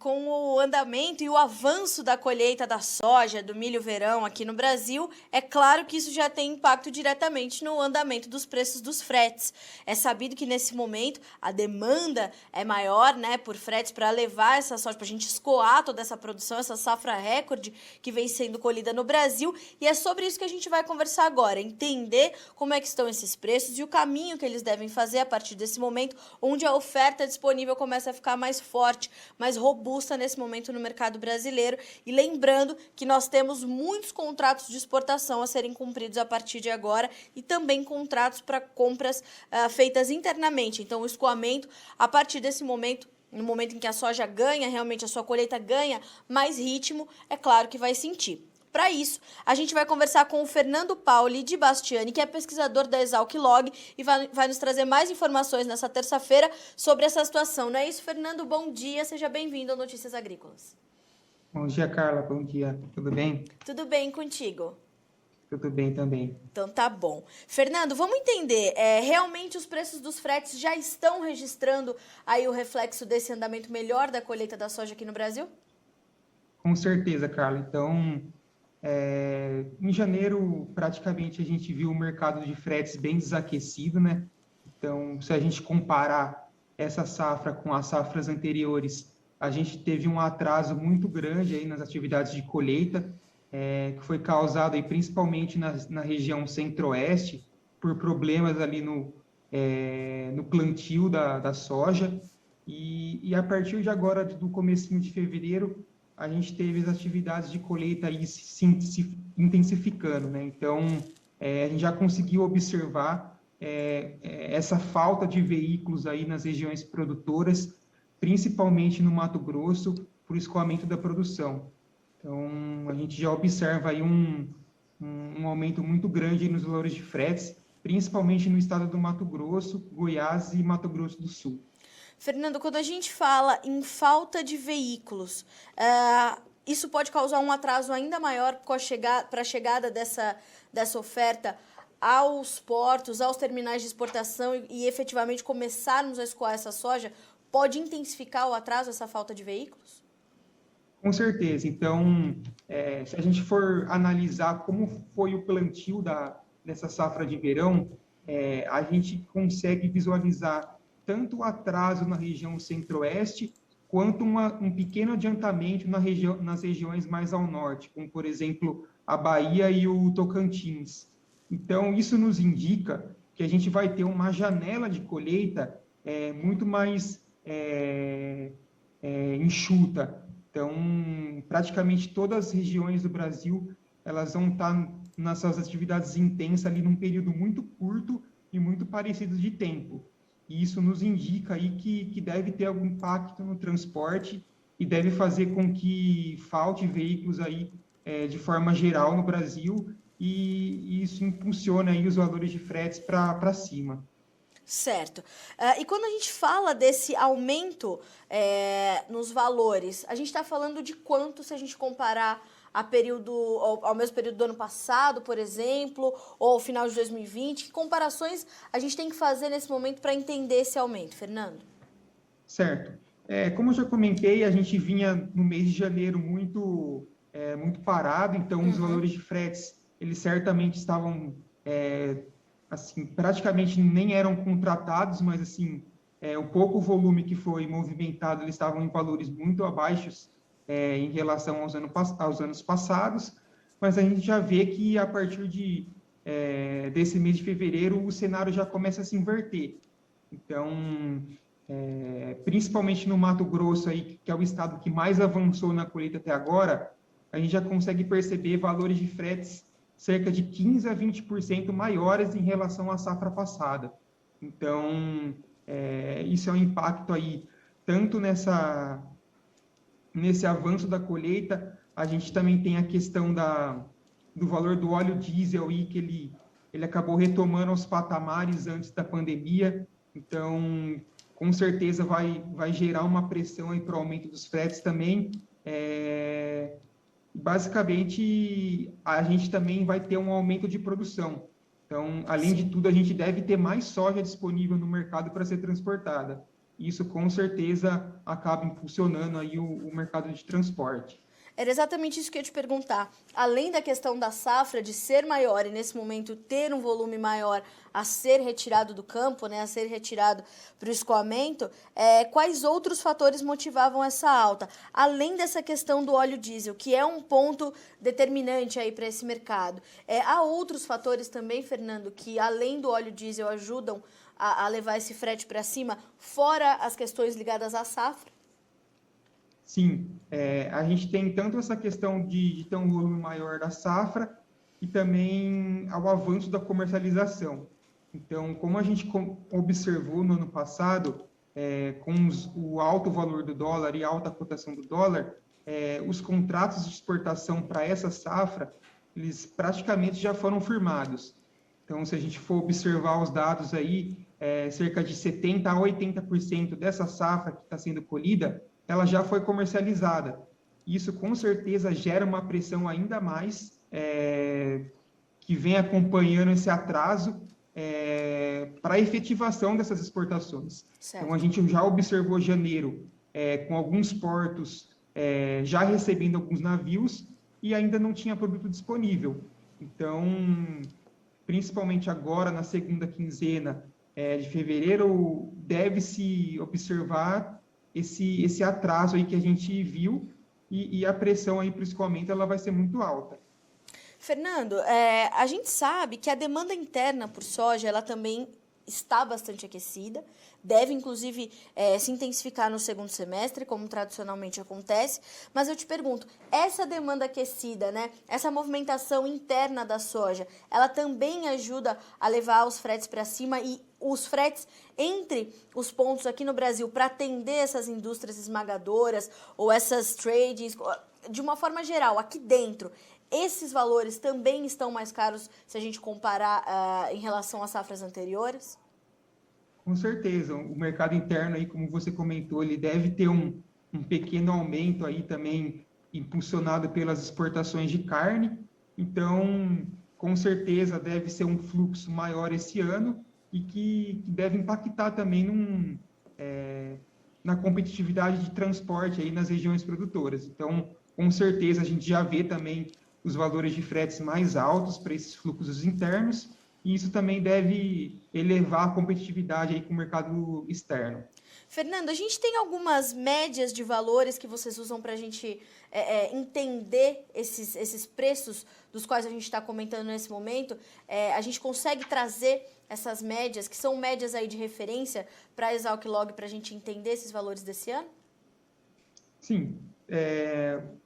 com o andamento e o avanço da colheita da soja, do milho verão aqui no Brasil, é claro que isso já tem impacto diretamente no andamento dos preços dos fretes. É sabido que nesse momento a demanda é maior, né, por fretes para levar essa soja, para a gente escoar toda essa produção, essa safra recorde que vem sendo colhida no Brasil. E é sobre isso que a gente vai conversar agora, entender como é que estão esses preços e o caminho que eles devem fazer a partir desse momento, onde a oferta disponível começa a ficar mais forte, mais robusta nesse momento no mercado brasileiro. E lembrando que nós temos muitos contratos de exportação a serem cumpridos a partir de agora e também contratos para compras feitas internamente. Então, o escoamento, a partir desse momento, no momento em que a soja ganha, realmente a sua colheita ganha mais ritmo, é claro que vai sentir. Para isso, a gente vai conversar com o Fernando Pauli de Bastiani, que é pesquisador da Exalc Log e vai nos trazer mais informações nessa terça-feira sobre essa situação. Não é isso, Fernando? Bom dia, seja bem-vindo ao Notícias Agrícolas. Bom dia, Carla. Bom dia. Tudo bem? Tudo bem contigo? Tudo bem também. Então tá bom. Fernando, vamos entender, realmente os preços dos fretes já estão registrando aí o reflexo desse andamento melhor da colheita da soja aqui no Brasil? Com certeza, Carla. Então, em janeiro, praticamente, a gente viu o mercado de fretes bem desaquecido, né? Então, se a gente comparar essa safra com as safras anteriores, a gente teve um atraso muito grande aí nas atividades de colheita, que foi causado aí principalmente na região centro-oeste, por problemas ali no plantio da soja. E a partir de agora, do comecinho de fevereiro, a gente teve as atividades de colheita aí se intensificando, né? Então, a gente já conseguiu observar essa falta de veículos aí nas regiões produtoras, principalmente no Mato Grosso, para o escoamento da produção. Então, a gente já observa aí um aumento muito grande nos valores de fretes, principalmente no estado do Mato Grosso, Goiás e Mato Grosso do Sul. Fernando, quando a gente fala em falta de veículos, isso pode causar um atraso ainda maior para a chegada dessa oferta aos portos, aos terminais de exportação e efetivamente começarmos a escoar essa soja? Pode intensificar o atraso, essa falta de veículos? Com certeza. Então, se a gente for analisar como foi o plantio dessa safra de verão, a gente consegue visualizar tanto o atraso na região centro-oeste, quanto um pequeno adiantamento nas regiões mais ao norte, como, por exemplo, a Bahia e o Tocantins. Então, isso nos indica que a gente vai ter uma janela de colheita muito mais enxuta. Então, praticamente todas as regiões do Brasil, elas vão estar nas suas atividades intensas ali num período muito curto e muito parecido de tempo. E isso nos indica aí que deve ter algum impacto no transporte e deve fazer com que falte veículos aí de forma geral no Brasil e isso impulsiona aí os valores de fretes para cima. Certo. E quando a gente fala desse aumento nos valores, a gente está falando de quanto se a gente comparar ao mesmo período do ano passado, por exemplo, ou ao final de 2020? Que comparações a gente tem que fazer nesse momento para entender esse aumento, Fernando? Certo. Como eu já comentei, a gente vinha no mês de janeiro muito parado, então os valores de fretes, eles certamente estavam assim, praticamente nem eram contratados, mas assim, o pouco volume que foi movimentado, eles estavam em valores muito abaixo em relação aos anos passados, mas a gente já vê que a partir desse mês de fevereiro o cenário já começa a se inverter. Então, principalmente no Mato Grosso, aí, que é o estado que mais avançou na colheita até agora, a gente já consegue perceber valores de fretes cerca de 15% a 20% maiores em relação à safra passada. Então, isso é um impacto aí, tanto nesse avanço da colheita, a gente também tem a questão do valor do óleo diesel, aí, que ele acabou retomando aos patamares antes da pandemia. Então, com certeza vai gerar uma pressão aí para o aumento dos fretes também. Basicamente, a gente também vai ter um aumento de produção. Então, além de tudo, a gente deve ter mais soja disponível no mercado para ser transportada. Isso com certeza acaba impulsionando aí o mercado de transporte. Era exatamente isso que eu ia te perguntar. Além da questão da safra de ser maior e nesse momento ter um volume maior a ser retirado do campo, né, a ser retirado para o escoamento, quais outros fatores motivavam essa alta? Além dessa questão do óleo diesel, que é um ponto determinante aí para esse mercado. Há outros fatores também, Fernando, que além do óleo diesel ajudam a levar esse frete para cima, fora as questões ligadas à safra? Sim, a gente tem tanto essa questão de ter um volume maior da safra e também ao avanço da comercialização. Então, como a gente observou no ano passado, o alto valor do dólar e a alta cotação do dólar, os contratos de exportação para essa safra, eles praticamente já foram firmados. Então, se a gente for observar os dados aí, cerca de 70% a 80% dessa safra que está sendo colhida, ela já foi comercializada. Isso, com certeza, gera uma pressão ainda mais, que vem acompanhando esse atraso para a efetivação dessas exportações. Certo. Então, a gente já observou janeiro com alguns portos já recebendo alguns navios e ainda não tinha produto disponível. Então, principalmente agora, na segunda quinzena de fevereiro, deve-se observar esse atraso aí que a gente viu e a pressão aí para o escoamento ela vai ser muito alta. Fernando, a gente sabe que a demanda interna por soja ela também está bastante aquecida, deve inclusive se intensificar no segundo semestre, como tradicionalmente acontece, mas eu te pergunto, essa demanda aquecida, né, essa movimentação interna da soja, ela também ajuda a levar os fretes para cima e os fretes entre os pontos aqui no Brasil para atender essas indústrias esmagadoras ou essas trades, de uma forma geral, aqui dentro, esses valores também estão mais caros se a gente comparar em relação às safras anteriores? Com certeza, o mercado interno aí, como você comentou, ele deve ter um pequeno aumento aí também impulsionado pelas exportações de carne. Então, com certeza deve ser um fluxo maior esse ano e que deve impactar também na competitividade de transporte aí nas regiões produtoras. Então, com certeza a gente já vê também os valores de fretes mais altos para esses fluxos internos, e isso também deve elevar a competitividade aí com o mercado externo. Fernando, a gente tem algumas médias de valores que vocês usam para a gente entender esses preços dos quais a gente está comentando nesse momento. A gente consegue trazer essas médias, que são médias aí de referência, para a Exalc Log, para a gente entender esses valores desse ano? Sim,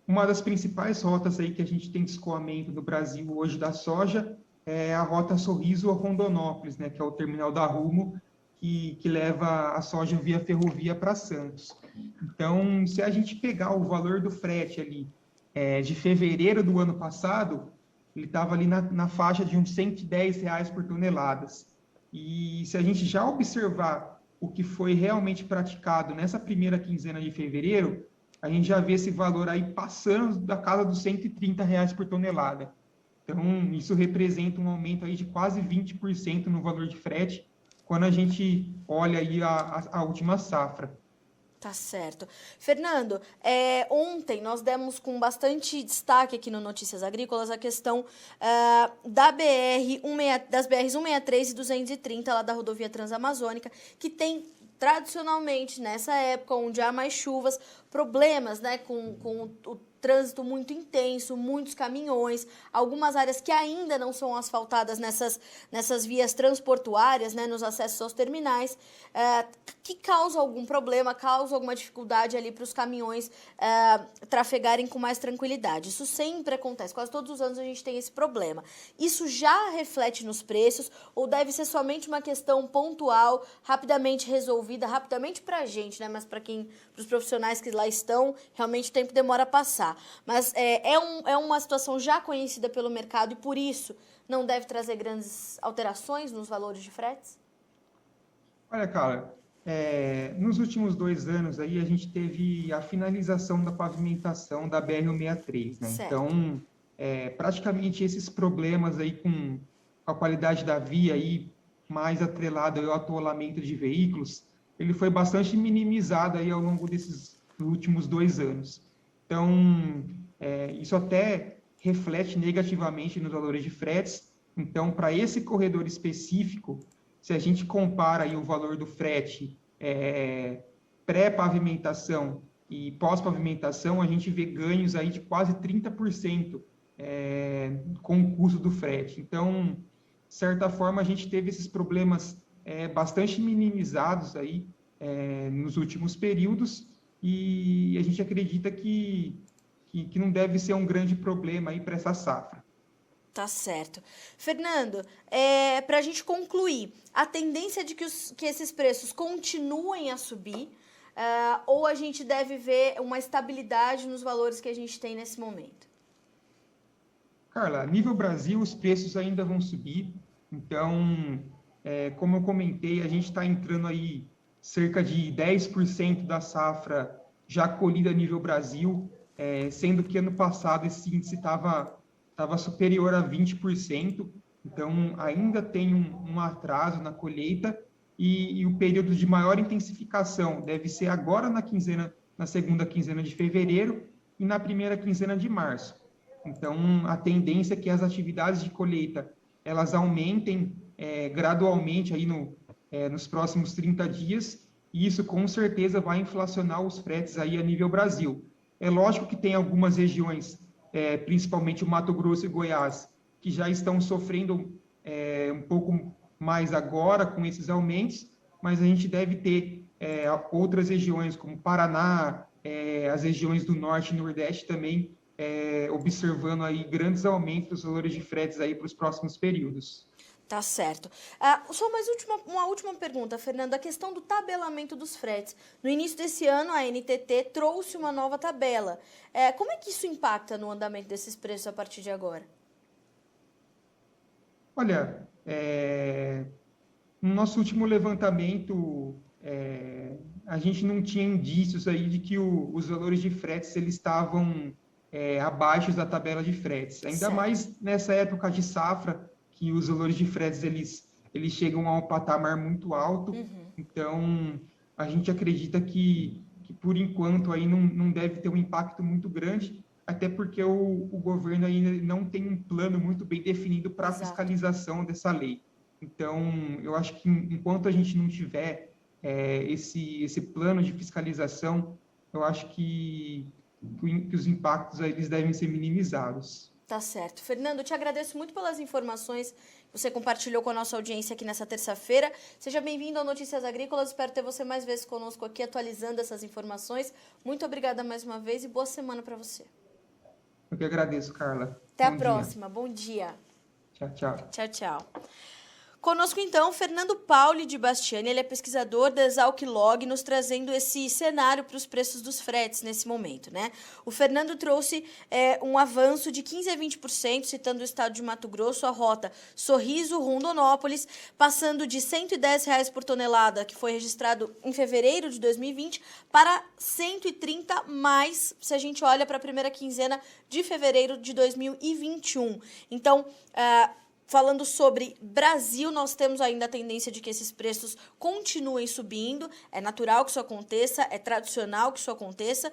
uma das principais rotas aí que a gente tem de escoamento no Brasil hoje da soja é a rota Sorriso a Rondonópolis, né, que é o terminal da Rumo, que leva a soja via ferrovia para Santos. Então, se a gente pegar o valor do frete ali de fevereiro do ano passado, ele estava ali na faixa de uns R$ 110 por toneladas. E se a gente já observar o que foi realmente praticado nessa primeira quinzena de fevereiro, a gente já vê esse valor aí passando da casa dos R$ 130 por tonelada. Então, isso representa um aumento aí de quase 20% no valor de frete, quando a gente olha aí a última safra. Tá certo. Fernando, ontem nós demos com bastante destaque aqui no Notícias Agrícolas a questão das BRs 163 e 230, lá da rodovia Transamazônica, que tem tradicionalmente, nessa época onde há mais chuvas, problemas, né, com o trânsito muito intenso, muitos caminhões, algumas áreas que ainda não são asfaltadas nessas vias transportuárias, né, nos acessos aos terminais, que causa algum problema, causa alguma dificuldade ali para os caminhões trafegarem com mais tranquilidade. Isso sempre acontece, quase todos os anos a gente tem esse problema. Isso já reflete nos preços ou deve ser somente uma questão pontual, rapidamente resolvida, rapidamente para a gente, né, mas para os profissionais que lá estão, realmente o tempo demora a passar. Mas é uma situação já conhecida pelo mercado e, por isso, não deve trazer grandes alterações nos valores de fretes? Olha, cara, nos últimos 2 anos aí a gente teve a finalização da pavimentação da BR-163, né? Certo. Então, praticamente esses problemas aí com a qualidade da via aí, mais atrelado ao atolamento de veículos, ele foi bastante minimizado aí ao longo desses últimos 2 anos. Então, isso até reflete negativamente nos valores de fretes. Então, para esse corredor específico, se a gente compara aí o valor do frete pré-pavimentação e pós-pavimentação, a gente vê ganhos aí de quase 30% com o custo do frete. Então, de certa forma, a gente teve esses problemas bastante minimizados aí nos últimos períodos e a gente acredita que não deve ser um grande problema aí para essa safra. Tá certo. Fernando, para a gente concluir, a tendência de que esses preços continuem a subir, ou a gente deve ver uma estabilidade nos valores que a gente tem nesse momento? Carla, a nível Brasil, os preços ainda vão subir. Então, como eu comentei, a gente está entrando aí cerca de 10% da safra já colhida a nível Brasil, sendo que ano passado esse índice estava superior a 20%. Então, ainda tem um atraso na colheita e o período de maior intensificação deve ser agora na segunda quinzena de fevereiro e na primeira quinzena de março. Então, a tendência é que as atividades de colheita elas aumentem gradualmente aí nos próximos 30 dias, e isso com certeza vai inflacionar os fretes aí a nível Brasil. É lógico que tem algumas regiões, principalmente o Mato Grosso e Goiás, que já estão sofrendo um pouco mais agora com esses aumentos, mas a gente deve ter outras regiões, como Paraná, as regiões do Norte e Nordeste também, observando aí grandes aumentos dos valores de fretes aí para os próximos períodos. Tá certo. Só uma última pergunta, Fernando. A questão do tabelamento dos fretes. No início desse ano, a NTT trouxe uma nova tabela. Como é que isso impacta no andamento desses preços a partir de agora? Olha, no nosso último levantamento, a gente não tinha indícios aí de que os valores de fretes eles estavam abaixo da tabela de fretes. Ainda Certo. mais nessa época de safra, que os valores de fretes eles chegam a um patamar muito alto. Então, a gente acredita que por enquanto aí não deve ter um impacto muito grande, até porque o governo ainda não tem um plano muito bem definido para a Exato. fiscalização dessa lei. Então, eu acho que enquanto a gente não tiver esse plano de fiscalização, eu acho que os impactos aí, eles devem ser minimizados. Tá certo. Fernando, eu te agradeço muito pelas informações que você compartilhou com a nossa audiência aqui nessa terça-feira. Seja bem-vindo ao Notícias Agrícolas. Espero ter você mais vezes conosco aqui, atualizando essas informações. Muito obrigada mais uma vez e boa semana para você. Eu que agradeço, Carla. Até a Bom dia. próxima. Bom dia. Tchau, tchau. Tchau, tchau. Conosco, então, Fernando Pauli de Bastiani, ele é pesquisador da Exalc-Log, nos trazendo esse cenário para os preços dos fretes nesse momento, né? O Fernando trouxe um avanço de 15% a 20%, citando o estado de Mato Grosso, a rota Sorriso-Rondonópolis, passando de R$ 110 por tonelada, que foi registrado em fevereiro de 2020, para 130 mais, se a gente olha para a primeira quinzena de fevereiro de 2021. Então, falando sobre Brasil, nós temos ainda a tendência de que esses preços continuem subindo. É natural que isso aconteça, é tradicional que isso aconteça.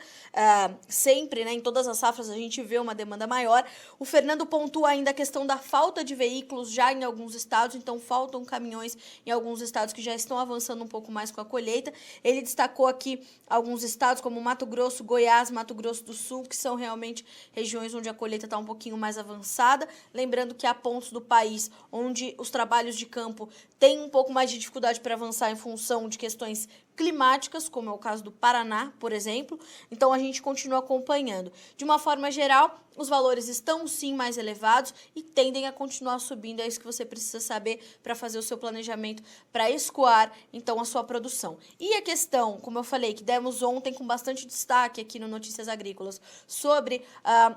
Sempre, né, em todas as safras, a gente vê uma demanda maior. O Fernando pontua ainda a questão da falta de veículos já em alguns estados, então faltam caminhões em alguns estados que já estão avançando um pouco mais com a colheita. Ele destacou aqui alguns estados como Mato Grosso, Goiás, Mato Grosso do Sul, que são realmente regiões onde a colheita está um pouquinho mais avançada. Lembrando que há pontos do país onde os trabalhos de campo têm um pouco mais de dificuldade para avançar em função de questões climáticas, como é o caso do Paraná, por exemplo. Então, a gente continua acompanhando. De uma forma geral, os valores estão, sim, mais elevados e tendem a continuar subindo. É isso que você precisa saber para fazer o seu planejamento, para escoar, então, a sua produção. E a questão, como eu falei, que demos ontem com bastante destaque aqui no Notícias Agrícolas, sobre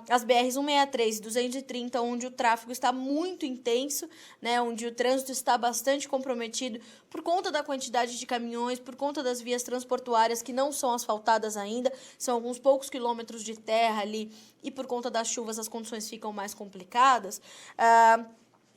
as BR-163 e 230, onde o tráfego está muito intenso, né, onde o trânsito está bastante comprometido por conta da quantidade de caminhões, por conta das vias transportuárias que não são asfaltadas ainda, são alguns poucos quilômetros de terra ali, e por conta das chuvas as condições ficam mais complicadas.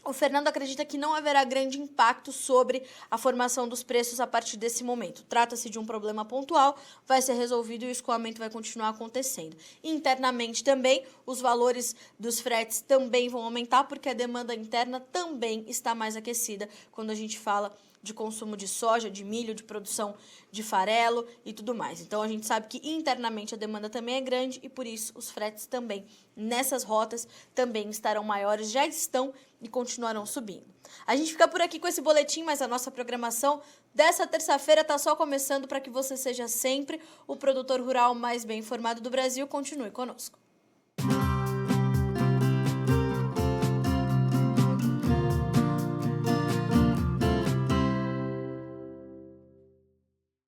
o Fernando acredita que não haverá grande impacto sobre a formação dos preços a partir desse momento. Trata-se de um problema pontual, vai ser resolvido e o escoamento vai continuar acontecendo. Internamente também, os valores dos fretes também vão aumentar, porque a demanda interna também está mais aquecida quando a gente fala de consumo de soja, de milho, de produção de farelo e tudo mais. Então, a gente sabe que internamente a demanda também é grande e, por isso, os fretes também nessas rotas também estarão maiores, já estão e continuarão subindo. A gente fica por aqui com esse boletim, mas a nossa programação dessa terça-feira está só começando para que você seja sempre o produtor rural mais bem informado do Brasil. Continue conosco.